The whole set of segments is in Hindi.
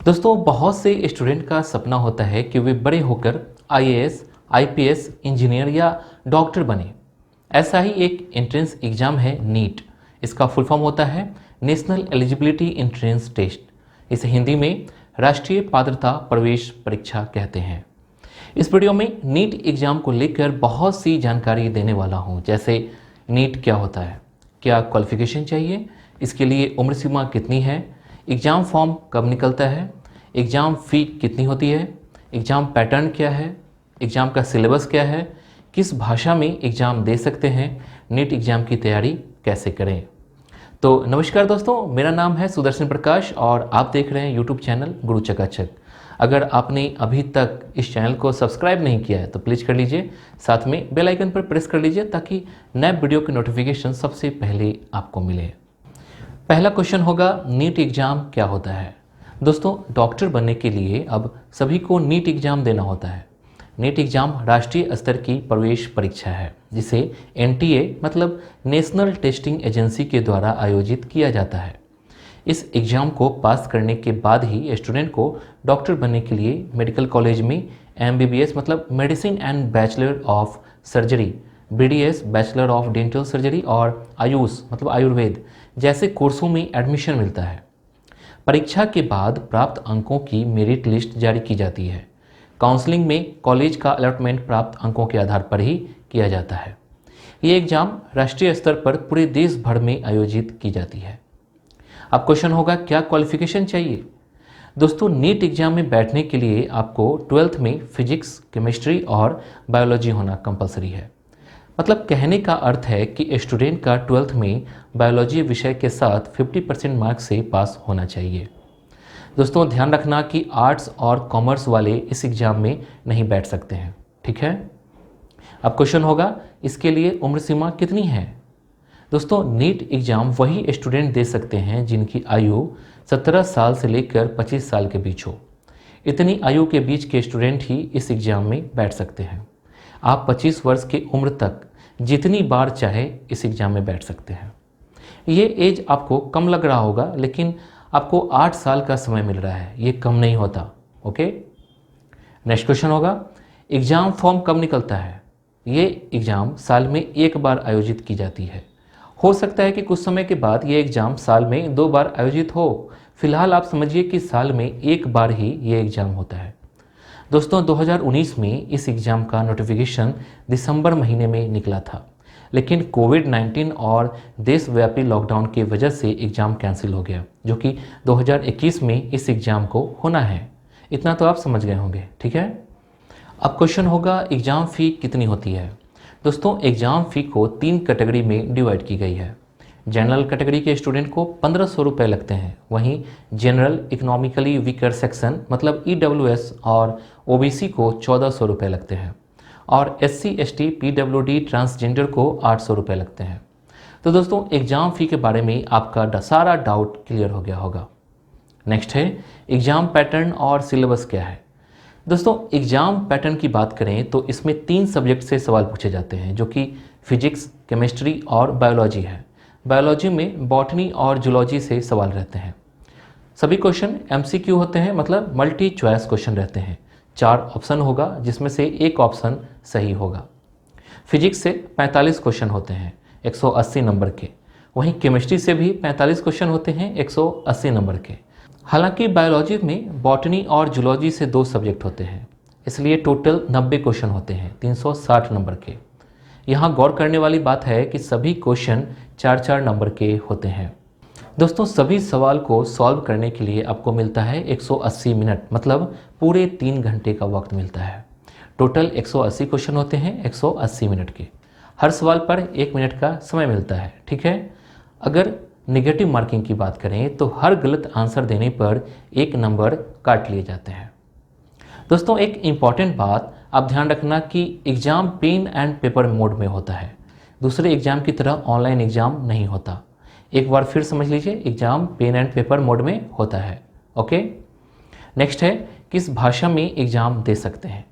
दोस्तों बहुत से स्टूडेंट का सपना होता है कि वे बड़े होकर आईएएस, आईपीएस, इंजीनियर या डॉक्टर बने। ऐसा ही एक एंट्रेंस एग्जाम है नीट। इसका फुल फॉर्म होता है नेशनल एलिजिबिलिटी एंट्रेंस टेस्ट। इसे हिंदी में राष्ट्रीय पात्रता प्रवेश परीक्षा कहते हैं। इस वीडियो में नीट एग्जाम को लेकर बहुत सी जानकारी देने वाला हूं, जैसे नीट क्या होता है, क्या क्वालिफिकेशन चाहिए, इसके लिए उम्र सीमा कितनी है, एग्ज़ाम फॉर्म कब निकलता है, एग्ज़ाम फ़ी कितनी होती है, एग्ज़ाम पैटर्न क्या है, एग्ज़ाम का सिलेबस क्या है, किस भाषा में एग्ज़ाम दे सकते हैं, नीट एग्ज़ाम की तैयारी कैसे करें। तो नमस्कार दोस्तों, मेरा नाम है सुदर्शन प्रकाश और आप देख रहे हैं यूट्यूब चैनल गुरु चकाचक। अगर आपने अभी तक इस चैनल को सब्सक्राइब नहीं किया है तो प्लीज़ कर लीजिए, साथ में बेल आइकन पर प्रेस कर लीजिए ताकि नए वीडियो की नोटिफिकेशन सबसे पहले आपको मिले। पहला क्वेश्चन होगा, नीट एग्ज़ाम क्या होता है। दोस्तों डॉक्टर बनने के लिए अब सभी को नीट एग्ज़ाम देना होता है। नीट एग्ज़ाम राष्ट्रीय स्तर की प्रवेश परीक्षा है जिसे एनटीए मतलब नेशनल टेस्टिंग एजेंसी के द्वारा आयोजित किया जाता है। इस एग्ज़ाम को पास करने के बाद ही स्टूडेंट को डॉक्टर बनने के लिए मेडिकल कॉलेज में एमबीबीएस मतलब medicine and bachelor of surgery, BDS bachelor of dental surgery और आयुष मतलब आयुर्वेद जैसे कोर्सों में एडमिशन मिलता है। परीक्षा के बाद प्राप्त अंकों की मेरिट लिस्ट जारी की जाती है। काउंसलिंग में कॉलेज का अलॉटमेंट प्राप्त अंकों के आधार पर ही किया जाता है। ये एग्ज़ाम राष्ट्रीय स्तर पर पूरे देश भर में आयोजित की जाती है। अब क्वेश्चन होगा, क्या क्वालिफिकेशन चाहिए। दोस्तों नीट एग्ज़ाम में बैठने के लिए आपको 12th में फिजिक्स, केमिस्ट्री और बायोलॉजी होना कंपलसरी है। मतलब कहने का अर्थ है कि स्टूडेंट का 12th में बायोलॉजी विषय के साथ 50% मार्क्स से पास होना चाहिए। दोस्तों ध्यान रखना कि आर्ट्स और कॉमर्स वाले इस एग्ज़ाम में नहीं बैठ सकते हैं, ठीक है। अब क्वेश्चन होगा, इसके लिए उम्र सीमा कितनी है। दोस्तों नीट एग्ज़ाम वही स्टूडेंट दे सकते हैं जिनकी आयु 17 साल से लेकर 25 साल के बीच हो। इतनी आयु के बीच के स्टूडेंट ही इस एग्ज़ाम में बैठ सकते हैं। आप 25 वर्ष की उम्र तक जितनी बार चाहे इस एग्ज़ाम में बैठ सकते हैं। ये एज आपको कम लग रहा होगा, लेकिन आपको 8 साल का समय मिल रहा है, ये कम नहीं होता। ओके, नेक्स्ट क्वेश्चन होगा, एग्ज़ाम फॉर्म कब निकलता है। ये एग्ज़ाम साल में एक बार आयोजित की जाती है। हो सकता है कि कुछ समय के बाद ये एग्ज़ाम साल में 2 बार आयोजित हो। फिलहाल आप समझिए कि साल में एक बार ही ये एग्ज़ाम होता है। दोस्तों 2019 में इस एग्ज़ाम का नोटिफिकेशन दिसंबर महीने में निकला था, लेकिन कोविड-19 और देशव्यापी लॉकडाउन की वजह से एग्ज़ाम कैंसिल हो गया, जो कि 2021 में इस एग्ज़ाम को होना है। इतना तो आप समझ गए होंगे, ठीक है। अब क्वेश्चन होगा, एग्ज़ाम फ़ी कितनी होती है। दोस्तों एग्ज़ाम फ़ी को 3 कैटेगरी में डिवाइड की गई है। जनरल कैटेगरी के स्टूडेंट को 1500 रुपये लगते हैं। वहीं जनरल इकोनॉमिकली वीकर सेक्शन मतलब ईडब्ल्यूएस और ओबीसी को 1400 रुपये लगते हैं और एससी, एसटी, पीडब्ल्यूडी, ट्रांसजेंडर को 800 रुपये लगते हैं। तो दोस्तों एग्ज़ाम फ़ी के बारे में आपका सारा डाउट क्लियर हो गया होगा। नेक्स्ट है, एग्ज़ाम पैटर्न और सिलेबस क्या है। दोस्तों एग्ज़ाम पैटर्न की बात करें तो इसमें 3 सब्जेक्ट से सवाल पूछे जाते हैं, जो कि फिजिक्स, केमिस्ट्री और बायोलॉजी है। बायोलॉजी में बॉटनी और जूलॉजी से सवाल रहते हैं। सभी क्वेश्चन एमसीक्यू होते हैं, मतलब मल्टी चॉइस क्वेश्चन रहते हैं। 4 ऑप्शन होगा जिसमें से एक ऑप्शन सही होगा। फिजिक्स से 45 क्वेश्चन होते हैं 180 नंबर के। वहीं केमिस्ट्री से भी 45 क्वेश्चन होते हैं 180 नंबर के। हालांकि बायोलॉजी में बॉटनी और जूलॉजी से 2 सब्जेक्ट होते हैं, इसलिए टोटल 90 क्वेश्चन होते हैं 360 नंबर के। यहाँ गौर करने वाली बात है कि सभी क्वेश्चन 4-4 नंबर के होते हैं। दोस्तों सभी सवाल को सॉल्व करने के लिए आपको मिलता है 180 मिनट, मतलब पूरे 3 घंटे का वक्त मिलता है। टोटल 180 क्वेश्चन होते हैं 180 मिनट के। हर सवाल पर 1 मिनट का समय मिलता है, ठीक है। अगर नेगेटिव मार्किंग की बात करें तो हर गलत आंसर देने पर 1 नंबर काट लिए जाते हैं। दोस्तों एक इम्पॉर्टेंट बात आप ध्यान रखना कि exam pen and paper mode में होता है। दूसरे एग्ज़ाम की तरह ऑनलाइन एग्ज़ाम नहीं होता। एक बार फिर समझ लीजिए, exam pen and paper mode में होता है। ओके, नेक्स्ट है, किस भाषा में एग्ज़ाम दे सकते हैं।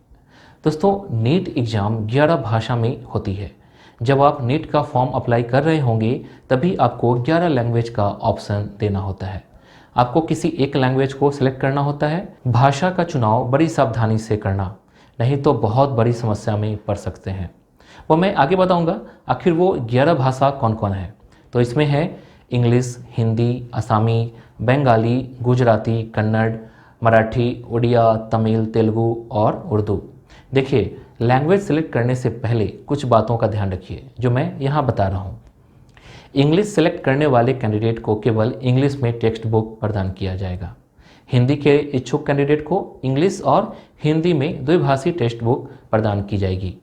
दोस्तों नीट एग्ज़ाम 11 भाषा में होती है। जब आप नीट का फॉर्म अप्लाई कर रहे होंगे तभी आपको 11 लैंग्वेज का ऑप्शन देना होता है। आपको किसी एक लैंग्वेज को सिलेक्ट करना होता है। भाषा का चुनाव बड़ी सावधानी से करना, नहीं तो बहुत बड़ी समस्या में पड़ सकते हैं। वो मैं आगे बताऊंगा। आखिर वो 11 भाषा कौन कौन है। तो इसमें है इंग्लिश, हिंदी, असमी, बंगाली, गुजराती, कन्नड़, मराठी, उड़िया, तमिल, तेलुगु और उर्दू। देखिए, लैंग्वेज सेलेक्ट करने से पहले कुछ बातों का ध्यान रखिए जो मैं यहाँ बता रहा हूँ। इंग्लिश सेलेक्ट करने वाले कैंडिडेट को केवल इंग्लिश में टेक्स्ट बुक प्रदान किया जाएगा। हिंदी के इच्छुक कैंडिडेट को इंग्लिश और हिंदी में द्विभाषी टेक्स्ट बुक प्रदान की जाएगी।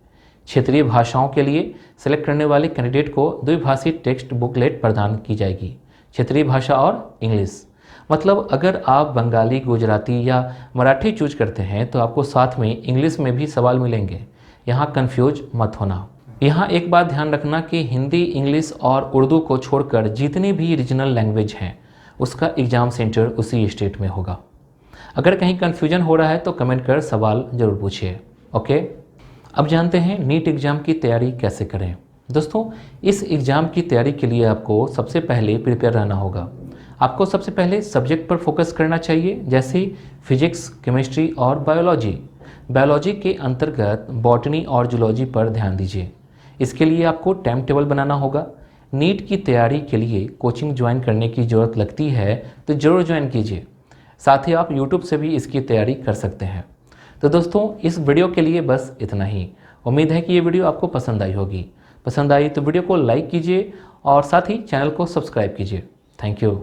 क्षेत्रीय भाषाओं के लिए सेलेक्ट करने वाले कैंडिडेट को द्विभाषी टेक्स्ट बुकलेट प्रदान की जाएगी, क्षेत्रीय भाषा और इंग्लिश। मतलब अगर आप बंगाली, गुजराती या मराठी चूज करते हैं तो आपको साथ में इंग्लिश में भी सवाल मिलेंगे। यहाँ कंफ्यूज मत होना। यहाँ एक बात ध्यान रखना कि हिंदी, इंग्लिश और उर्दू को छोड़कर जितनी भी रीजनल लैंग्वेज हैं उसका एग्ज़ाम सेंटर उसी स्टेट में होगा। अगर कहीं कन्फ्यूजन हो रहा है तो कमेंट कर सवाल ज़रूर पूछिए। ओके, अब जानते हैं नीट एग्ज़ाम की तैयारी कैसे करें। दोस्तों, इस एग्ज़ाम की तैयारी के लिए आपको सबसे पहले प्रिपेयर रहना होगा। आपको सबसे पहले सब्जेक्ट पर फोकस करना चाहिए, जैसे फिजिक्स, केमिस्ट्री और बायोलॉजी। बायोलॉजी के अंतर्गत बॉटनी और जूलॉजी पर ध्यान दीजिए। इसके लिए आपको टाइम टेबल बनाना होगा। नीट की तैयारी के लिए कोचिंग ज्वाइन करने की ज़रूरत लगती है तो ज़रूर ज्वाइन कीजिए। साथ ही आप यूट्यूब से भी इसकी तैयारी कर सकते हैं। तो दोस्तों, इस वीडियो के लिए बस इतना ही। उम्मीद है कि ये वीडियो आपको पसंद आई होगी। पसंद आई तो वीडियो को लाइक कीजिए और साथ ही चैनल को सब्सक्राइब कीजिए। Thank you.